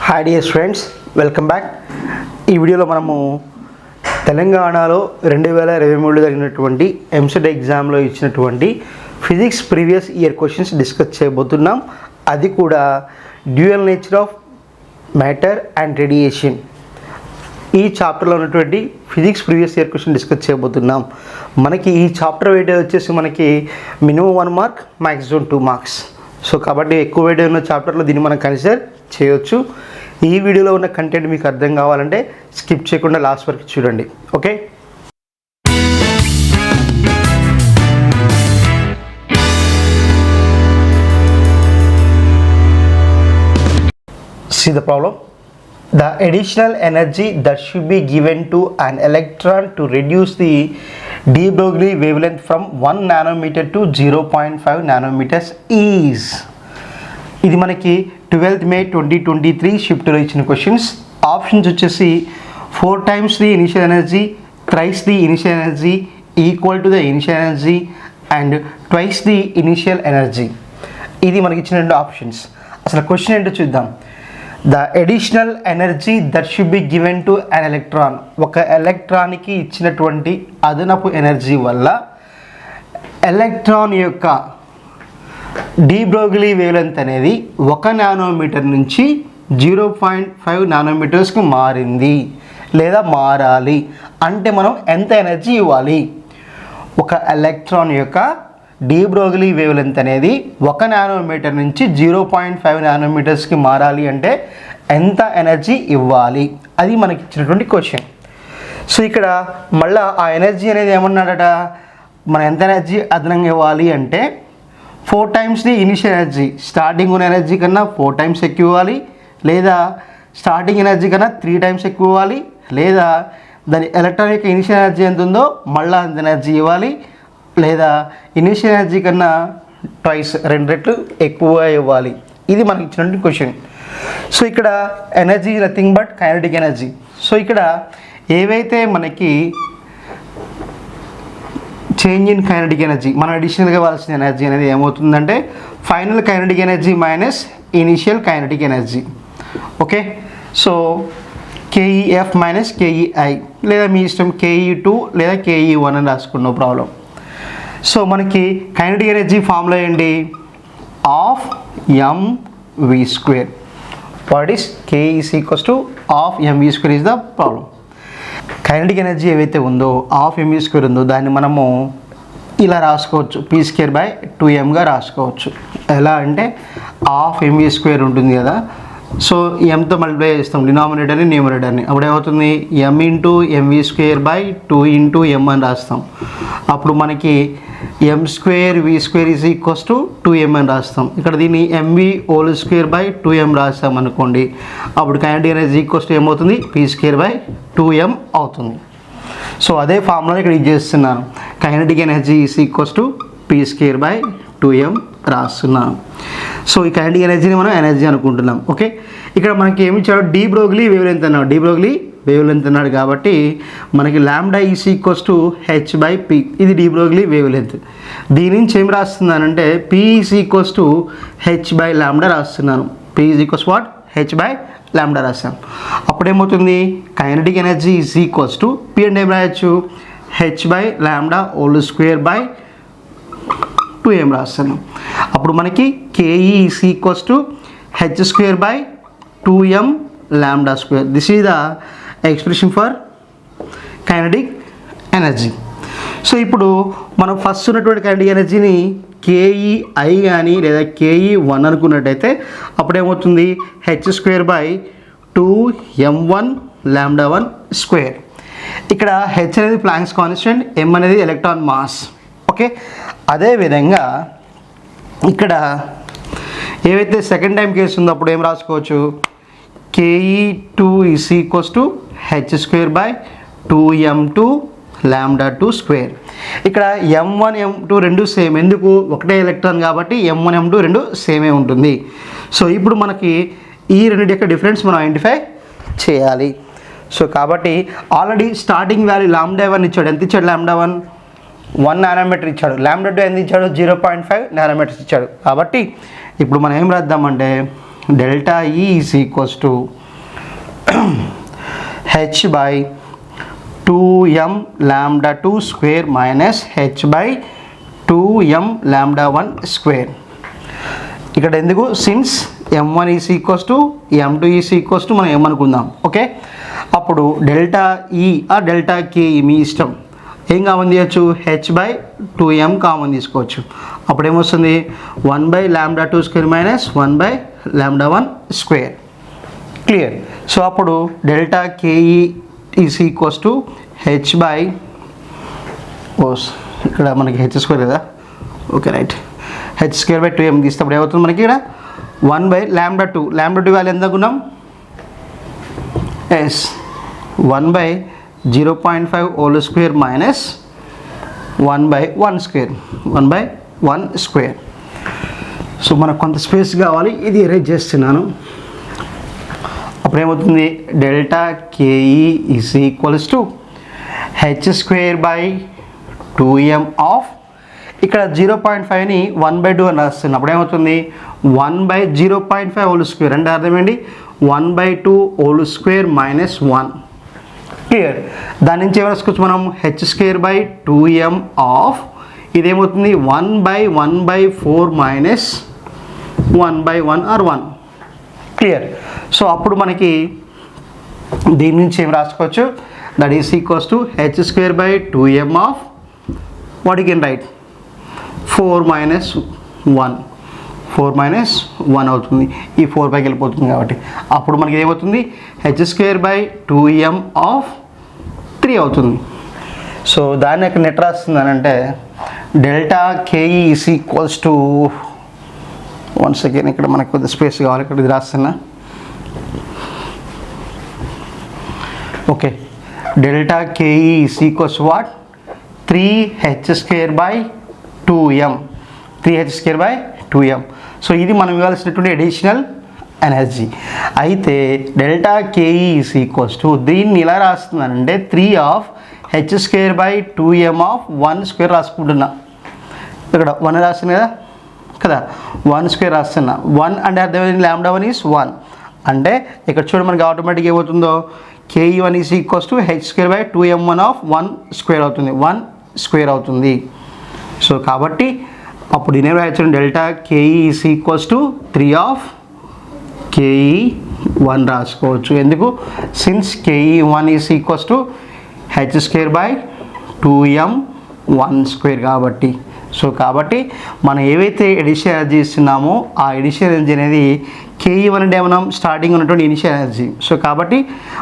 Hi dear students, welcome back. ఈ వీడియోలో మనము తెలంగాణలో 2023 జరిగినటువంటి ఎంసెట్ ఎగ్జామ్లో ఇచ్చినటువంటి physics previous year questions discuss చేయబోతున్నాం. అది కూడా dual nature of matter and radiation. ఈ చాప్టర్లో ఉన్నటువంటి physics previous year question discuss చేయబోతున్నాం. మనకి ఈ చాప్టర్ వెయిటేజ్ వచ్చేసి మనకి minimum 1 mark, maximum 2 marks. So కాబట్టి ఎక్కువ వెయిటేజ్ ఉన్న చాప్టర్లో దీన్ని మనం కన్సిడర్ చేయొచ్చు. ఈ వీడియోలో ఉన్న కంటెంట్ మీకు అర్థం కావాలంటే స్కిప్ చేయకుండా లాస్ట్ వరకు చూడండి. Okay, see the problem. The additional energy that should be given to an electron to reduce the de Broglie wavelength from 1 nanometer to 0.5 nanometers is. ఇది మనకి 12th May 2023 షిఫ్ట్లో ఇచ్చిన క్వశ్చన్స్. ఆప్షన్స్ వచ్చేసి 4 times the initial energy, thrice the initial energy, equal to the initial energy and twice the initial energy. ఇది మనకి ఇచ్చిన 2 options. అసలు question ఏంటో చూద్దాం. The additional energy that should be given to an electron. ఒక ఎలక్ట్రాన్కి ఇచ్చినటువంటి అదనపు ఎనర్జీ వల్ల ఎలక్ట్రాన్ యొక్క డి బ్రోగ్లీ వేవ్లెంత్ అనేది 1 నానోమీటర్ నుంచి 0.5 నానోమీటర్స్కి మారింది లేదా మారాలి అంటే మనం ఎంత ఎనర్జీ ఇవ్వాలి? ఒక ఎలక్ట్రాన్ యొక్క డి బ్రోగ్లీ వేవ్లెంత్ అనేది 1 నానోమీటర్ నుంచి 0.5 నానోమీటర్స్కి మారాలి అంటే ఎంత ఎనర్జీ ఇవ్వాలి? అది మనకి ఇచ్చినటువంటి క్వశ్చన్. సో ఇక్కడ మళ్ళీ ఆ ఎనర్జీ అనేది ఏమన్నాడట, మనం ఎంత ఎనర్జీ అదనంగా ఇవ్వాలి అంటే 4 times the initial energy. Starting ఉన్న ఎనర్జీ కన్నా 4 times ఎక్కువ ఇవ్వాలి, లేదా స్టార్టింగ్ ఎనర్జీ కన్నా 3 times ఎక్కువ ఇవ్వాలి, లేదా దాని ఎలక్ట్రాన్ యొక్క ఇనిషియల్ ఎనర్జీ ఎంత ఉందో మళ్ళీ అంత ఎనర్జీ ఇవ్వాలి, లేదా ఇనిషియల్ ఎనర్జీ కన్నా ట్వైస్ 2 రెట్లు ఎక్కువ ఇవ్వాలి. ఇది మనకి ఇచ్చినటువంటి క్వశ్చన్. సో ఇక్కడ energy nothing but kinetic energy. So ఇక్కడ ఏవైతే మనకి చేంజ్ ఇన్ కైనెటిక్ ఎనర్జీ, మనం అడిషనల్గా ఇవ్వాల్సిన ఎనర్జీ అనేది ఏమవుతుందంటే final kinetic energy minus initial kinetic energy. Okay, so KEF minus KEI, లేదా మీ ఇష్టం కేఈ2 లేదా కేఈ1 అని రాసుకున్న ప్రాబ్లం. సో మనకి కైనెటిక్ ఎనర్జీ ఫార్ములా ఏంటి? Half mv square. What is K is equals to half mv square is the problem. Kinetic energy ఏవైతే ఉందో ఆఫ్ mv స్క్వేర్ ఉందో దాన్ని మనము ఇలా రాసుకోవచ్చు, p²/2mగా రాసుకోవచ్చు. ఎలా అంటే ఆఫ్ mv స్క్వేర్ ఉంటుంది కదా, సో ఎంతో మల్టిప్లై చేస్తాం డినామినేటర్ని న్యూమరేటర్ని. అప్పుడు ఏమవుతుంది? m ఇంటూ mv స్క్వేర్/2 ఇంటూ m అని రాస్తాం. అప్పుడు మనకి m² v² is equals to 2m అని రాస్తాం. ఇక్కడ దీన్ని mv² రాస్తాం అనుకోండి, అప్పుడు కైనెటిక్ ఎనర్జీ ఈక్వల్స్ టు ఏమవుతుంది? p²/2m అవుతుంది. సో అదే ఫార్ములా ఇక్కడ ఇది చేస్తున్నాను. Kinetic energy is equals to p²/2m రాస్తున్నాను. సో ఈ కైనెటిక్ ఎనర్జీని మనం ఎనర్జీ అనుకుంటున్నాం. ఓకే, ఇక్కడ మనకి ఏమి ఇచ్చాడు? డి బ్రోగ్లీ వేవ్లెంత్ అన్నాడు. డి బ్రోగ్లీ వేవ్లెంత్ అన్నాడు కాబట్టి మనకి lambda is equals to h/p. ఇది డి బ్రోగ్లీ వేవ్లెంత్. దీని నుంచి ఏం రాస్తున్నానంటే p is equals to h/λ రాస్తున్నాను. p is equals what? h/λ రాస్తాను. అప్పుడేమవుతుంది? Kinetic energy is equals to p అంటే ఏం రాయొచ్చు? h/λ² రాస్తాను. అప్పుడు మనకి KE is equals to h²/2m λ². This is the expression for kinetic energy. So ఇప్పుడు మనం ఫస్ట్ ఉన్నటువంటి కైనెటిక్ ఎనర్జీని కేఈఐ కానీ లేదా కేఈ1 అనుకున్నట్టయితే అప్పుడేమవుతుంది? h²/2m1 λ1². ఇక్కడ h అనేది ప్లాంక్స్ కాన్స్టెంట్, m అనేది ఎలక్ట్రాన్ మాస్. ఓకే, అదేవిధంగా ఇక్కడ ఏవైతే సెకండ్ టైం కేసు ఉందో అప్పుడు ఏం రాసుకోవచ్చు? కేఈ2 ఈజ్ ఈక్వల్స్ టు h²/2m2 λ2². ఇక్కడ m1 m2 రెండు సేమ్. ఎందుకు? ఒకటే ఎలక్ట్రాన్ కాబట్టి m1 m2 రెండు సేమే ఉంటుంది. సో ఇప్పుడు మనకి ఈ రెండింటి యొక్క డిఫరెన్స్ మనం ఐడెంటిఫై చేయాలి. సో కాబట్టి ఆల్రెడీ స్టార్టింగ్ వాల్యూ λ1 ఇచ్చాడు. ఎంత ఇచ్చాడు? λ1 1 నానోమీటర్ ఇచ్చాడు. λ2 ఎంత ఇచ్చాడు? 0.5 నానోమీటర్స్ ఇచ్చాడు. కాబట్టి ఇప్పుడు మనం ఏం రాద్దామంటే డెల్టా ఈ is equals to h by 2m lambda 2 square minus h by 2m lambda 1 square. ఇక్కడ ఎందుకు since m1 is equals to m2 is equals to మనం ఏమనుకుందాం. ఓకే, అప్పుడు డెల్టా ఈ ఆ డెల్టా కే మీ ఇష్టం, ఏం కామన్ తీయచ్చు, h by 2m కామన్ తీసుకోవచ్చు. అప్పుడు ఏమొస్తుంది 1 by lambda 2 square minus 1 by lambda 1 square. Clear. So అప్పుడు delta KE is equals to H by ఇక్కడ మనకి హెచ్ స్క్వేర్ కదా, okay right, H square by 2m తీస్తే ఏమవుతుంది మనకి ఇక్కడ 1 by lambda 2, lambda 2 వాల్యూ ఎంత అనుకున్నాం, as 1 by 0.5 whole square minus 1 by 1 square, 1 by 1 square. So మనకు కొంత స్పేస్ కావాలి, ఇది ఎరేజ్ చేస్తున్నాను. అప్పుడు ఏమవుతుంది, delta KE is equals to H square by 2m of, ఇక్కడ 0.5ని 1/2 అని రాస్తున్నాను. అప్పుడు ఏమవుతుంది 1 by 0.5 హోల్ స్క్వేర్ అంటే అర్థమేంటి 1/2 హోల్ స్క్వేర్ మైనస్ 1. క్లియర్. దాని నుంచి ఏం రాసుకోవచ్చు మనం, H square by 2m of, ఇదేమవుతుంది 1/1/4 మైనస్ 1/1 ఆర్ 1. క్లియర్. సో అప్పుడు మనకి దీని నుంచి ఏం రాసుకోవచ్చు, that is equals to H square by 2m of what you can write 4 minus 1, 4 minus 1 అవుతుంది. ఈ 4 పైకి వెళ్ళిపోతుంది కాబట్టి అప్పుడు మనకి ఏమవుతుంది H square by 2m of 3 అవుతుంది. సో దాన్ని ఇక్కడ నెట్ రాస్తుంది అంటే delta KE is equals to, once again ఇక్కడ మనకు కొద్ది స్పేస్ కావాలి, ఇక్కడ ఇది రాస్తున్నా. Okay, delta KE is equals what 3h square by 2m, 3h square by 2m. So ఇది మనం ఇవ్వాల్సినటువంటి అడిషనల్ ఎనర్జీ. అయితే delta KE is equals to, దీన్ని ఇలా రాస్తున్నానంటే 3 of H square by 2m of 1 square రాసుకుంటున్నా. ఇక్కడ 1 రాస్తుంది కదా కదా, 1 స్క్వేర్ రాస్తున్నా. 1 అంటే అర్థమైంది lambda 1 ఈజ్ 1 అంటే ఇక్కడ చూడండి మనకి ఆటోమేటిక్గా ఏమవుతుందో KE1 is equals to H square by 2m1 of 1 square అవుతుంది, 1 స్క్వేర్ అవుతుంది. సో కాబట్టి అప్పుడు ఇదే రాయొచ్చు, delta KE is equals to 3 of KE1 రాసుకోవచ్చు. ఎందుకు, since KE1 is equals to H square by 2m1 square కాబట్టి. సో కాబట్టి మనం ఏవైతే ఎడిషన్ ఎనర్జీ ఇస్తున్నామో ఆ ఎడిషన్ ఎనర్జీ అనేది KE1 అంటే మనం స్టార్టింగ్ ఉన్నటువంటి ఇనిషియల్ ఎనర్జీ. సో కాబట్టి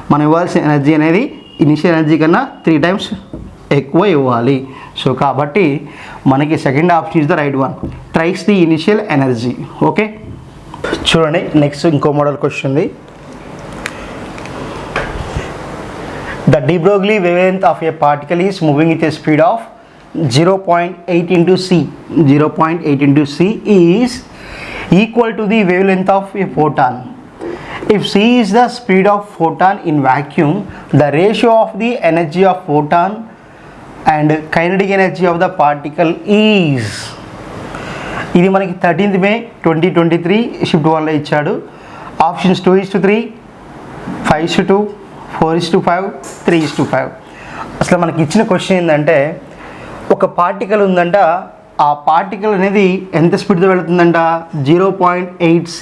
మనం ఇవ్వాల్సిన ఎనర్జీ అనేది ఇనిషియల్ ఎనర్జీ కన్నా 3 times ఎక్కువ ఇవ్వాలి. సో కాబట్టి మనకి second option is the right one, thrice the initial energy. Okay, చూడండి నెక్స్ట్ ఇంకో మోడల్ క్వశ్చన్ ఉంది. The de Broglie wavelength of a particle is moving with a speed of 0.8 into c. 0.8 into c is equal to the wavelength of a photon. If c is the speed of photon in vacuum, the ratio of the energy of photon and kinetic energy of the particle is. ఇది మనకి 13th May 2023 shift 1లో ఇచ్చాడు. Options 2:3, 5:2, 4:5, 3:5. అసలు మనకి ఇచ్చిన question ఏంటంటే ఒక particle ఉందంట, ఆ పార్టికల్ అనేది ఎంత స్పీడ్తో వెళుతుందంట 0.8 c.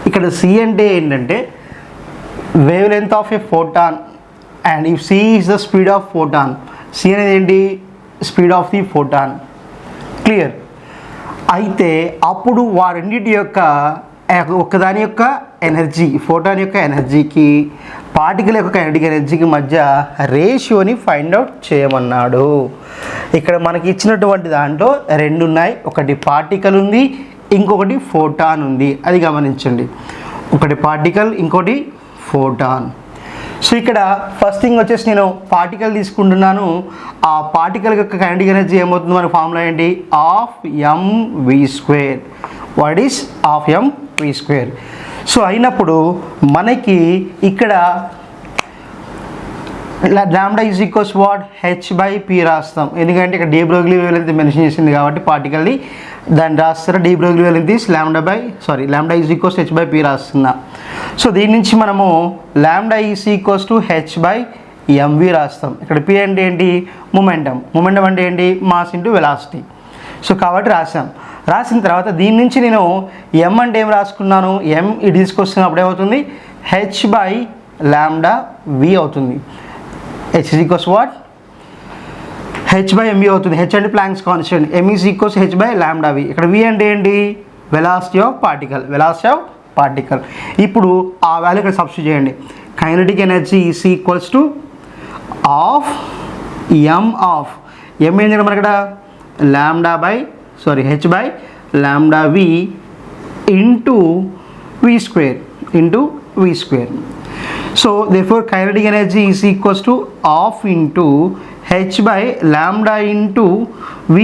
ఇక్కడ c అంటే ఏంటంటే wave length of A photon and if c is the speed of photon, c అనేది ఏంటి speed of the photon. Clear. అయితే అప్పుడు వారెన్నిటి యొక్క ఒకదాని యొక్క ఎనర్జీ, ఫోటాన్ యొక్క ఎనర్జీకి పార్టికల్ యొక్క కైనెటిక్ ఎనర్జీకి మధ్య రేషియోని ఫైండ్ అవుట్ చేయమన్నాడు. ఇక్కడ మనకి ఇచ్చినటువంటి దాంట్లో 2 ఉన్నాయి, ఒకటి పార్టికల్ ఉంది, ఇంకొకటి ఫోటాన్ ఉంది. అది గమనించండి, ఒకటి పార్టికల్, ఇంకోటి ఫోటాన్. సో ఇక్కడ ఫస్ట్ థింగ్ వచ్చేసి నేను పార్టికల్ తీసుకుంటున్నాను. ఆ పార్టికల్ యొక్క కైనెటిక్ ఎనర్జీ ఏమవుతుంది, మన ఫార్ములా ఏంటి, of mv². What is of mv². So అయినప్పుడు మనకి ఇక్కడ lambda is equals what h/p రాస్తాం, ఎందుకంటే ఇక్కడ డి బ్రోగ్లీ వేవ్లెంత్ మెన్షన్ చేసింది కాబట్టి పార్టికల్ని దాన్ని రాస్తారు. De Broglie wavelength is lambda is equals h/p రాస్తున్నా. సో దీని నుంచి మనము lambda is equals to h/mv రాస్తాం. ఇక్కడ p అంటే ఏంటి, మొమెంటం అంటే ఏంటి, మాస్ ఇంటూ వెలాసిటీ. సో కాబట్టి రాసిన తర్వాత దీని నుంచి నేను m అంటే ఏం రాసుకున్నాను, m ఇది తీసుకొస్తున్నప్పుడు ఏమవుతుంది h/λv అవుతుంది. h is equals what h/mv అవుతుంది. h అంటే planks constant, m is equals h/λv. ఇక్కడ v అంటే ఏంటి, వెలాసిటీ ఆఫ్ పార్టికల్. ఇప్పుడు ఆ వాల్యూ ఇక్కడ సబ్స్టిట్యూట్ చేయండి. Kinetic energy is equals to of m ఏం చేయండి మరి ఇక్కడ h/λv into v square. So therefore kinetic energy is equals to half into h/λ into v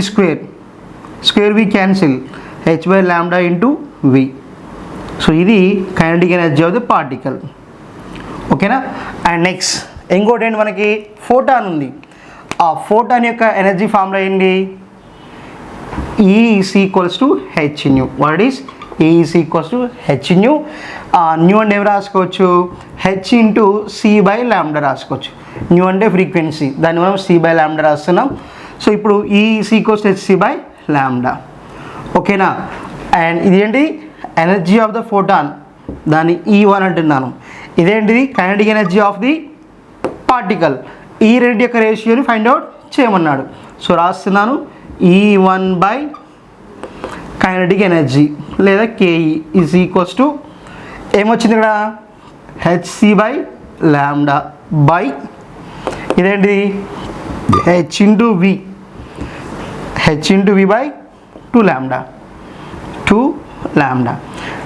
square v cancel h/λ into v. So ఇది kinetic energy of the particle. ఓకేనా. And next ఇంకోటి ఏంటి, మనకి photon ఉంది. ఆ photon యొక్క energy formula ఏంటి, E is equals to h nu. What is E is equals to h nu. New అంటే ఏం రాసుకోవచ్చు, h ఇంటూ c/λ రాసుకోవచ్చు. న్యూ అంటే ఫ్రీక్వెన్సీ, దాన్ని మనం c/λ రాస్తున్నాం. సో ఇప్పుడు E is equals to hc/λ. ఓకేనా. అండ్ ఇదేంటి, ఎనర్జీ ఆఫ్ ద ఫోటాన్, దాన్ని E1 అంటున్నాను. ఇదేంటిది, kinetic energy of the particle. ఈ రెండు యొక్క రేషియోని ఫైండ్ అవుట్ చేయమన్నాడు. సో రాస్తున్నాను E1 బై కైనెటిక్ ఎనర్జీ లేదా KE ఈజ్ ఈక్వల్స్ టు ఏమొచ్చింది ఇక్కడ hc/λ బై ఇదేంటి h into v by 2λ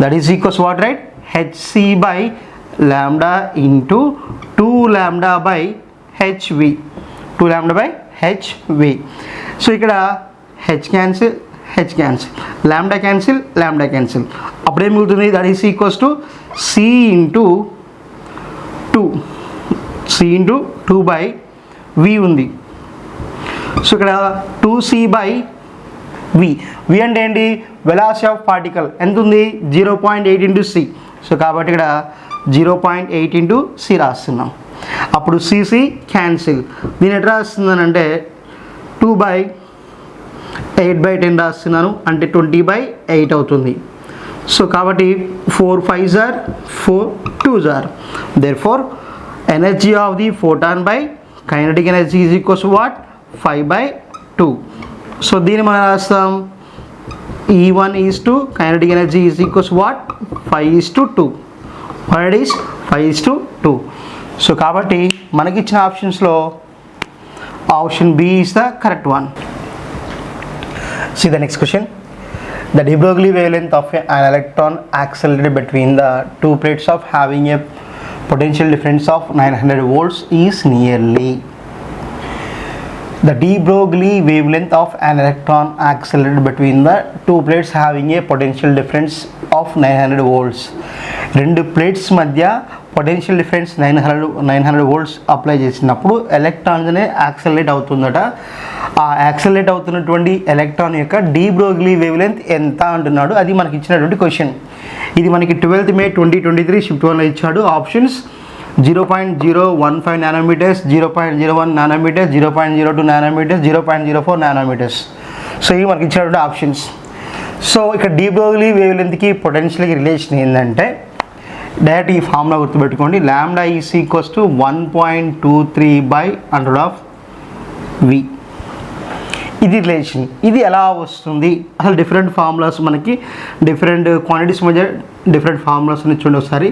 that is equals what right, hc/λ into 2λ by hv. So ఇక్కడ h క్యాన్సిల్, లాంబ్డా క్యాన్సిల్, అప్పుడు ఏం మిగులుతుంది, that is equals to c into 2 by v ఉంది. So ఇక్కడ 2c/v అంటే ఏంటి, వెలాసిటీ ఆఫ్ పార్టికల్ ఎంత ఉంది, 0.8 ఇంటూ c. సో కాబట్టి ఇక్కడ 0.8 ఇంటూ c రాస్తున్నాం. అప్పుడు cc క్యాన్సిల్, దీని ఎట్లా రాస్తున్నానంటే 2/8/10 రాస్తున్నాను, అంటే 20/8 అవుతుంది. సో కాబట్టి 4 5s are 4 2s are. Therefore energy of the photon by kinetic energy is equals to what, 5/2. So దీన్ని మనం రాస్తాం E1 is to kinetic energy is equals to what, 5:2. What it is, 5:2. So కాబట్టి మనకి ఇచ్చిన ఆప్షన్స్లో option B is the correct one. See the next question. The de Broglie wavelength of an electron accelerated between the two plates of having a potential difference of 900 volts is nearly. The de Broglie wavelength of an electron accelerated between the two plates having a potential difference of 900 volts. రెండు plates మధ్య potential difference 900 volts apply చేసినప్పుడు electrons అనేది accelerate అవుతుందట. ఆ accelerate అవుతున్నటువంటి electron యొక్క de Broglie wave length ఎంత అంటున్నాడు, అది మనకి ఇచ్చినటువంటి క్వశ్చన్. ఇది మనకి 12th May 2023 షిఫ్ట్ 1లో ఇచ్చాడు. Options 0.015 nanometres, 0.01 nanometres, 0.02 nanometres, 0.04 nanometres. So ఇవి మనకి ఇచ్చినటువంటి ఆప్షన్స్. సో ఇక్కడ డి బ్రోగ్లీ వేవ్ లెంత్కి పొటెన్షియల్కి రిలేషన్ ఏంటంటే డైరెక్ట్ ఈ ఫార్ములా గుర్తుపెట్టుకోండి, lambda is equals to 1.23/√v. ఇది రిలేషన్. ఇది ఎలా వస్తుంది అసలు, డిఫరెంట్ ఫార్ములాస్ మనకి డిఫరెంట్ క్వాంటిటీస్ మధ్య డిఫరెంట్ ఫార్ములాస్ అని చూడండి ఒకసారి.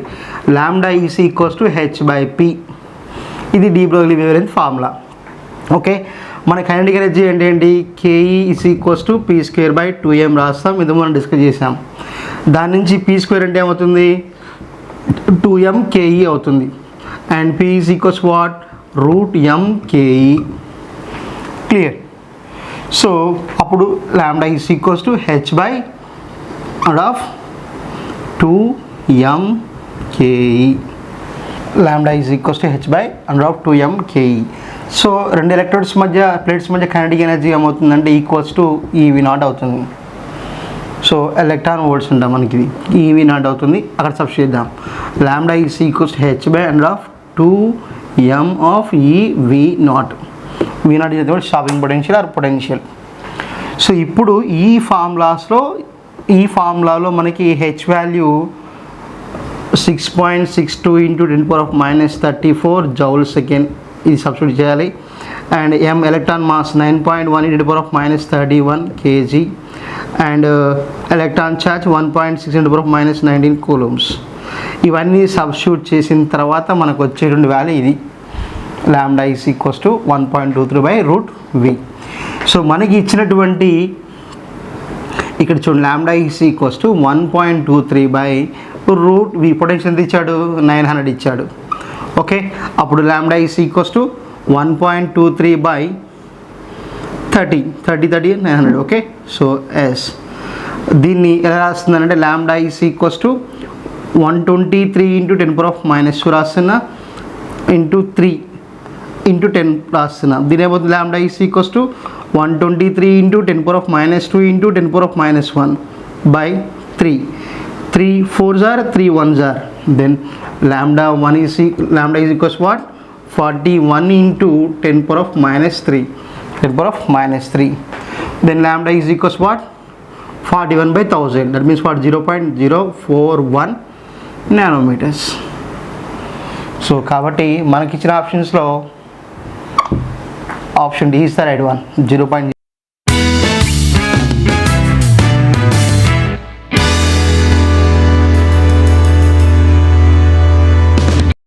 Lambda is equals to h/p, ఇది de Broglie wave length formula. Okay, మన కైనెటిక్ ఎనర్జీ ఏంటి, ke is equals to p²/2m రాస్తాం. ఇది మనం డిస్కస్ చేసాం. దాని నుంచి p² అంటే ఏమవుతుంది, 2m ke అవుతుంది. And p is equals what, √m/ke. Clear. So అప్పుడు lambda is equals to h/2m ke. Lambda is equals to H by under of 2m KE. So రెండు ఎలక్ట్రోడ్స్ మధ్య ప్లేట్స్ మధ్య కైనెటిక్ ఎనర్జీ ఏమవుతుందంటే equals to EV naught అవుతుంది. So electron volts ఉంటాం మనకి ఇది EV naught అవుతుంది, అక్కడ సబ్స్టిట్యూట్ చేద్దాం. Lambda is equals to H by under of 2m of EV naught. V naught is stopping potential are potential. So ఇప్పుడు ఈ ఫార్ములాలో మనకి H value 6.62 into 10⁻34 joule second, ఇది సబ్స్టిట్యూట్ చేయాలి. And m electron mass 9.1 into 10⁻31 kg and electron charge 1.6 into 10⁻19 coulombs. ఇవన్నీ substitute చేసిన తర్వాత మనకు వచ్చేటువంటి వాల్యూ ఇది, lambda is equals to 1.23/√v. So మనకి ఇచ్చినటువంటి ఇక్కడ చూడండి lambda is equals to 1.23/√v. Potential ఎంత ఇచ్చాడు? 900 ఇచ్చాడు. ఓకే, అప్పుడు lambda is equals to 1.23/30 900. Okay, so yes దీన్ని ఎలా రాస్తుందంటే lambda is equals to 123 into 10⁻² రాస్తున్నా ఇంటూ 3 ఇంటూ 10 రాస్తున్నా. దీని ఏమవుతుంది? Lambda is equals to 123 into 10⁻² into 10⁻1/3. 3 4s are 3 1s are. Then lambda is equals what? 41 into 10⁻³ 10⁻³. Then lambda is equals what? 41/1000. That means what? 0.041 nanometers. So కాబట్టి మనకి ఇచ్చిన ఆప్షన్స్లో option D is the right one,